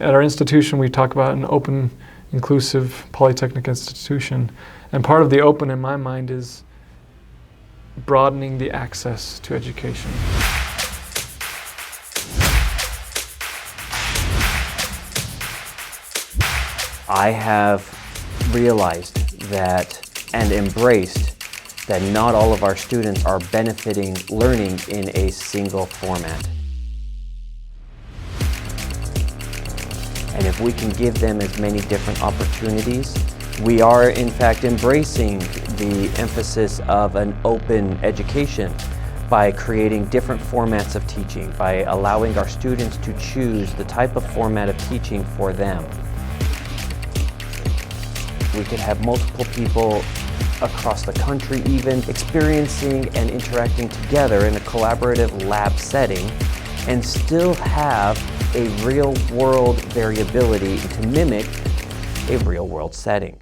At our institution, we talk about an open, inclusive, polytechnic institution. And part of the open in my mind is broadening the access to education. I have realized that and embraced that not all of our students are benefiting learning in a single format. And if we can give them as many different opportunities, we are in fact embracing the emphasis of an open education by creating different formats of teaching, by allowing our students to choose the type of format of teaching for them. We could have multiple people across the country even experiencing and interacting together in a collaborative lab setting and still have a real-world variability to mimic a real-world setting.